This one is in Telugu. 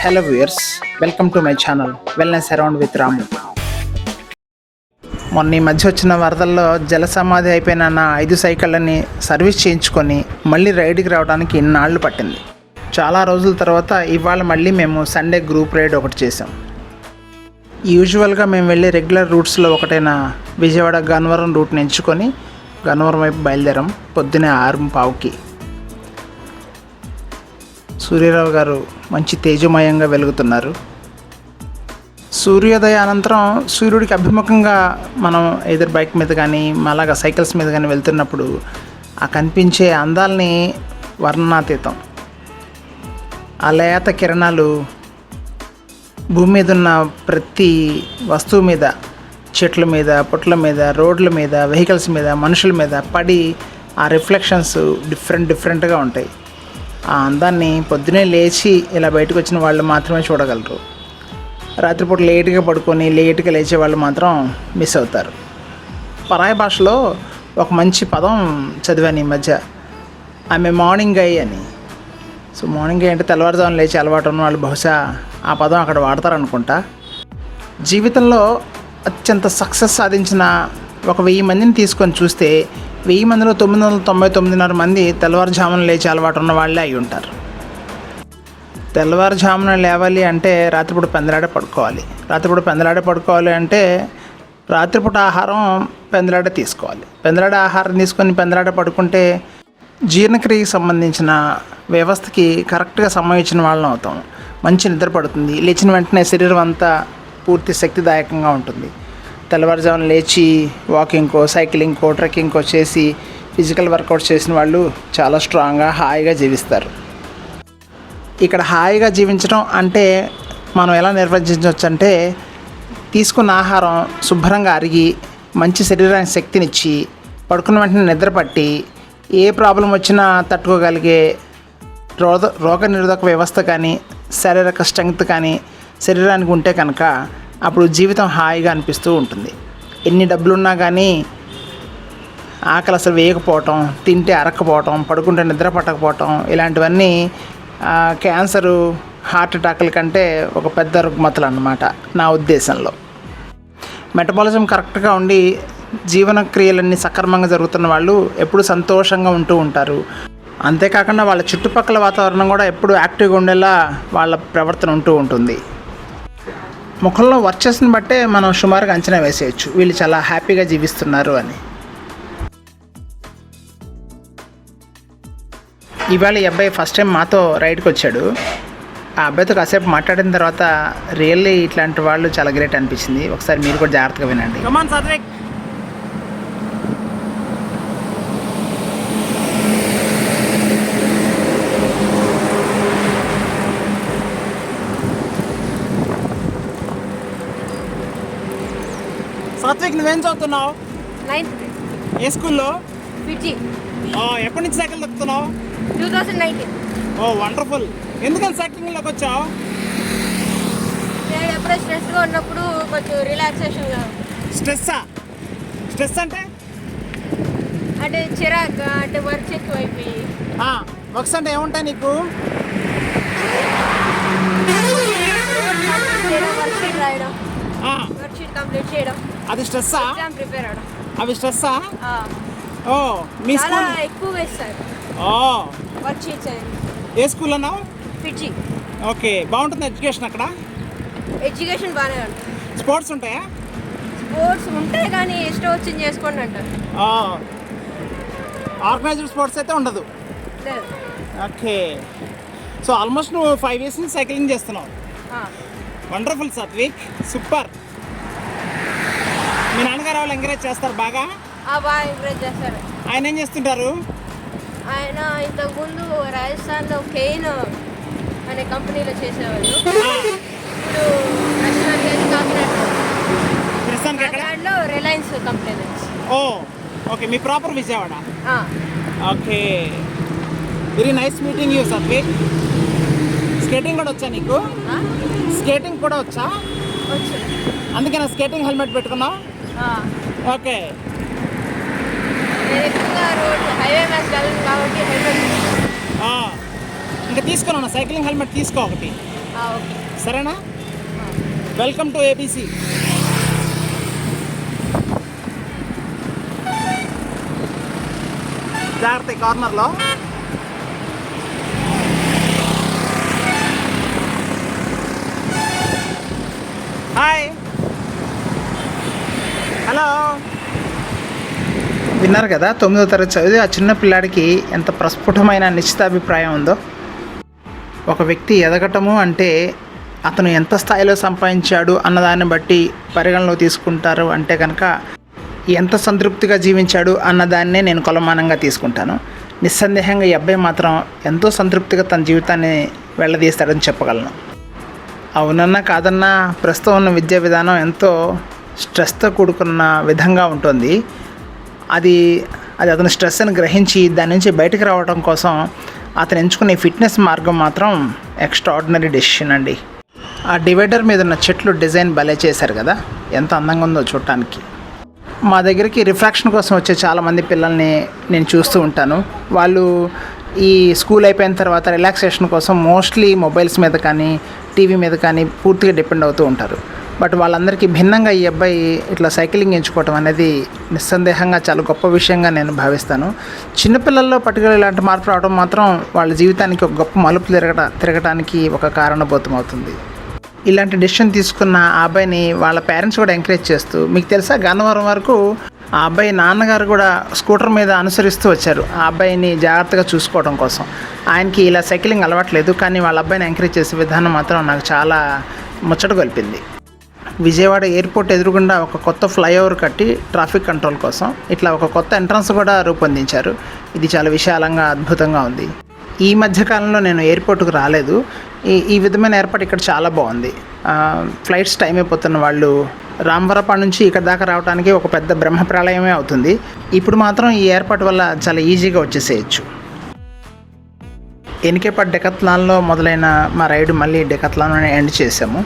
Hello viewers, welcome to my channel wellness around with Ramu. మొన్న ఈ మధ్య వచ్చిన వరదల్లో జల సమాధి అయిపోయిన నా 5 సైకిళ్ళని సర్వీస్ చేయించుకొని మళ్ళీ రైడ్కి రావడానికి ఇన్నాళ్ళు పట్టింది. చాలా రోజుల తర్వాత ఇవాళ మళ్ళీ మేము సండే గ్రూప్ రైడ్ ఒకటి చేసాం. యూజువల్గా మేము వెళ్ళే రెగ్యులర్ రూట్స్లో ఒకటైన విజయవాడ గన్నవరం రూట్ని ఎంచుకొని గన్నవరం వైపు బయలుదేరాం. పొద్దున్నే 6:15కి. సూర్యరావు గారు మంచి తేజమయంగా వెలుగుతున్నారు. సూర్యోదయ అనంతరం సూర్యుడికి అభిముఖంగా మనం ఎదురు బైక్ మీద కానీ అలాగా సైకిల్స్ మీద కానీ వెళ్తున్నప్పుడు ఆ కనిపించే అందాలని వర్ణనాతీతం. ఆ లేత కిరణాలు భూమి మీద ఉన్న ప్రతి వస్తువు మీద, చెట్ల మీద, పుట్ల మీద, రోడ్ల మీద, వెహికల్స్ మీద, మనుషుల మీద పడి ఆ రిఫ్లెక్షన్స్ డిఫరెంట్గా ఉంటాయి. ఆ అందాన్ని పొద్దునే లేచి ఇలా బయటకు వచ్చిన వాళ్ళు మాత్రమే చూడగలరు. రాత్రిపూట లేట్గా పడుకొని లేట్గా లేచే వాళ్ళు మాత్రం మిస్ అవుతారు. పరాయి భాషలో ఒక మంచి పదం చదివాను ఈ మధ్య, ఆమె మార్నింగ్ గై అని. సో మార్నింగ్ గై అంటే తెల్లవారుజామున లేచి అలవాటు ఉన్న వాళ్ళు బహుశా ఆ పదం అక్కడ వాడతారనుకుంటా. జీవితంలో అత్యంత సక్సెస్ సాధించిన ఒక 1000 మందిని తీసుకొని చూస్తే 1000 మందిలో 999.5 మంది తెల్లవారుజామున లేచి అలవాటు ఉన్న వాళ్ళే అయి ఉంటారు. తెల్లవారుజామున లేవాలి అంటే రాత్రిపూట పెందలాడే పడుకోవాలి అంటే రాత్రిపూట ఆహారం పెందలాడే తీసుకోవాలి. పెందలాడే ఆహారం తీసుకొని పెందలాడే పడుకుంటే జీర్ణక్రియకి సంబంధించిన వ్యవస్థకి కరెక్ట్గా సమయం ఇచ్చిన వాళ్ళని అవుతాం. మంచి నిద్ర పడుతుంది. లేచిన వెంటనే శరీరం అంతా పూర్తి శక్తిదాయకంగా ఉంటుంది. తెల్లవారుజామున లేచి వాకింగ్కో, సైక్లింగ్కో, ట్రెక్కింగ్కో చేసి ఫిజికల్ వర్కౌట్ చేసిన వాళ్ళు చాలా స్ట్రాంగ్గా హాయిగా జీవిస్తారు. ఇక్కడ హాయిగా జీవించడం అంటే మనం ఎలా నిర్వచించవచ్చు అంటే తీసుకున్న ఆహారం శుభ్రంగా అరిగి మంచి శరీరానికి శక్తినిచ్చి పడుకున్న వెంటనే నిద్ర పట్టి ఏ ప్రాబ్లం వచ్చినా తట్టుకోగలిగే రోగ నిరోధక వ్యవస్థ కానీ శారీరక స్ట్రెంగ్త్ కానీ శరీరానికి ఉంటే కనుక అప్పుడు జీవితం హాయిగా అనిపిస్తూ ఉంటుంది. ఎన్ని డబ్బులున్నా కానీ ఆకలి అసలు వేయకపోవటం, తింటే అరక్కపోవటం, పడుకుంటే నిద్ర పట్టకపోవటం ఇలాంటివన్నీ క్యాన్సరు, హార్ట్ అటాక్ల కంటే ఒక పెద్ద రుగ్మతలు అన్నమాట నా ఉద్దేశంలో. మెటబాలిజం కరెక్ట్గా ఉండి జీవన క్రియలన్నీ సక్రమంగా జరుగుతున్న వాళ్ళు ఎప్పుడు సంతోషంగా ఉంటూ ఉంటారు. అంతేకాకుండా వాళ్ళ చుట్టుపక్కల వాతావరణం కూడా ఎప్పుడు యాక్టివ్గా ఉండేలా వాళ్ళ ప్రవర్తన ఉంటూ ఉంటుంది. ముఖంలో వర్చస్ని బట్టే మనం సుమారుగా అంచనా వేసేయచ్చు వీళ్ళు చాలా హ్యాపీగా జీవిస్తున్నారు అని. ఇవాళ ఈ అబ్బాయి ఫస్ట్ టైం మాతో రైడ్కి వచ్చాడు. ఆ అబ్బాయితో కాసేపు మాట్లాడిన తర్వాత రియల్లీ ఇట్లాంటి వాళ్ళు చాలా గ్రేట్ అనిపించింది. ఒకసారి మీరు కూడా జాగ్రత్తగా వినండి. సాత్విక్, నువ్వేం చదువుతున్నావు? 9th. ఏ స్కూల్లో? పిజి. ఎప్పటి నుంచి సైకిల్ తొక్కుతున్నావు? 2019. ఓ వండర్ఫుల్. ఎందుకని సైక్లింగ్లోకి వచ్చావు? నేను ఎప్పుడో స్ట్రెస్గా ఉన్నప్పుడు కొంచెం రిలాక్సేషన్గా. స్ట్రెస్ అంటే చిరాకు, అంటే వర్క్ ఎక్కువైపోయి. వర్క్స్ అంటే ఏముంటాయి నీకు? వర్క్షీట్ రాయడం, వర్క్షీట్ కంప్లీట్ చేయడం. అది స్ట్రెస్సా? ఎగ్జామ్ ప్రిపేర్ అవడం. అవి స్ట్రెస్సా? మీ చాలా స్కూల్ ఎక్కువ వేస్తారు వర్క్షీట్స్ అని. ఏ స్కూల్ అన్నావు? పిజి. ఓకే, బాగుంటుంది ఎడ్యుకేషన్ అక్కడ? ఎడ్యుకేషన్ బాగానే ఉంటుంది. స్పోర్ట్స్ ఉంటాయా? స్పోర్ట్స్ ఉంటాయి కానీ ఇష్టం వచ్చింది చేసుకోండి అంటారు. ఆర్గనైజ్డ్ స్పోర్ట్స్ అయితే ఉండదు. ఓకే, సో ఆల్మోస్ట్ నువ్వు 5 years నుంచి సైక్లింగ్ చేస్తున్నావు. Wonderful Satvik, super. మీ నాన్నగారు వాళ్ళు ఎంకరేజ్ చేస్తారు బాగా? బాగా ఎంకరేజ్ చేస్తారు. ఆయన ఏం చేస్తుంటారు? ఆయన ఇంతకుముందు రాజస్థాన్లో కెయిన్ అనే కంపెనీలో చేసేవాళ్ళు. ఇప్పుడు కాకినాడలో రిలయన్స్ కంపెనీ. ఓకే, మీ proper Vijayawada? Okay, very nice meeting you Satvik. Skating కూడా వచ్చా నీకు? స్కేటింగ్ కూడా వచ్చా? అందుకే నా స్కేటింగ్ హెల్మెట్ పెట్టుకున్నావు? ఓకే. హైవే మీద వెళ్ళను కాబట్టి హెల్మెట్ ఇంకా తీసుకున్నాను సైక్లింగ్ హెల్మెట్ తీసుకో ఒకటి ఓకే. సరేనా? Welcome to ABC. జాగ్రత్త కార్నర్లో. Hi, hello. విన్నారు కదా, 9వ తరగతి చదివి ఆ చిన్న పిల్లాడికి ఎంత ప్రస్ఫుటమైన నిశ్చితాభిప్రాయం ఉందో. ఒక వ్యక్తి ఎదగటము అంటే అతను ఎంత స్థాయిలో సంపాదించాడు అన్నదాన్ని బట్టి పరిగణలో తీసుకుంటారు అంటే కనుక ఎంత సంతృప్తిగా జీవించాడు అన్నదాన్నే నేను కొలమానంగా తీసుకుంటాను. నిస్సందేహంగా ఈ అబ్బాయి మాత్రం ఎంతో సంతృప్తిగా తన జీవితాన్ని వెళ్ళదీస్తాడని చెప్పగలను. అవునన్నా కాదన్నా ప్రస్తుతం ఉన్న విద్యా విధానం ఎంతో స్ట్రెస్తో కూడుకున్న విధంగా ఉంటుంది. అది అతని స్ట్రెస్ని గ్రహించి దాని నుంచి బయటకు రావడం కోసం అతను ఎంచుకునే ఫిట్నెస్ మార్గం మాత్రం ఎక్స్ట్రాడినరీ డెసిషన్ అండి. ఆ డివైడర్ మీద ఉన్న చెట్లు డిజైన్ భలే చేశారు కదా, ఎంత అందంగా ఉందో చూడటానికి. మా దగ్గరికి రిఫ్రాక్షన్ కోసం వచ్చే చాలామంది పిల్లల్ని నేను చూస్తూ ఉంటాను. వాళ్ళు ఈ స్కూల్ అయిపోయిన తర్వాత రిలాక్సేషన్ కోసం మోస్ట్లీ మొబైల్స్ మీద కానీ టీవీ మీద కానీ పూర్తిగా డిపెండ్ అవుతూ ఉంటారు. బట్ వాళ్ళందరికీ భిన్నంగా ఈ అబ్బాయి ఇట్లా సైక్లింగ్ ఎంచుకోవటం అనేది నిస్సందేహంగా చాలా గొప్ప విషయంగా నేను భావిస్తాను. చిన్నపిల్లల్లో పర్టికులర్ ఇలాంటి మార్పు రావడం మాత్రం వాళ్ళ జీవితానికి ఒక గొప్ప మలుపు తిరగటానికి ఒక కారణభూతం అవుతుంది. ఇలాంటి డెసిషన్ తీసుకున్న ఆ అబ్బాయిని వాళ్ళ పేరెంట్స్ కూడా ఎంకరేజ్ చేస్తూ, మీకు తెలుసా, గన్నవరం వరకు ఆ అబ్బాయి నాన్నగారు కూడా స్కూటర్ మీద అనుసరిస్తూ వచ్చారు ఆ అబ్బాయిని జాగ్రత్తగా చూసుకోవడం కోసం. ఆయనకి ఇలా సైక్లింగ్ అలవాట్లేదు, కానీ వాళ్ళ అబ్బాయిని ఎంకరేజ్ చేసే విధానం మాత్రం నాకు చాలా ముచ్చట గొలిపింది. విజయవాడ ఎయిర్పోర్ట్ ఎదురుగుండా ఒక కొత్త ఫ్లైఓవర్ కట్టి ట్రాఫిక్ కంట్రోల్ కోసం ఇట్లా ఒక కొత్త ఎంట్రన్స్ కూడా రూపొందించారు. ఇది చాలా విశాలంగా అద్భుతంగా ఉంది. ఈ మధ్యకాలంలో నేను ఎయిర్పోర్ట్కి రాలేదు. ఈ విధమైన ఏర్పాటు ఇక్కడ చాలా బాగుంది. ఫ్లైట్స్ టైం అయిపోతున్న వాళ్ళు రామవరపాడు నుంచి ఇక్కడ దాకా రావడానికి ఒక పెద్ద బ్రహ్మ ప్రళయమే అవుతుంది. ఇప్పుడు మాత్రం ఈ ఏర్పాటు వల్ల చాలా ఈజీగా వచ్చేసేయచ్చు. ఎనికేపట్ డెకత్లాన్లో మొదలైన మా రైడ్ మళ్ళీ డెకత్లాన్లోనే ఎండ్ చేసాము.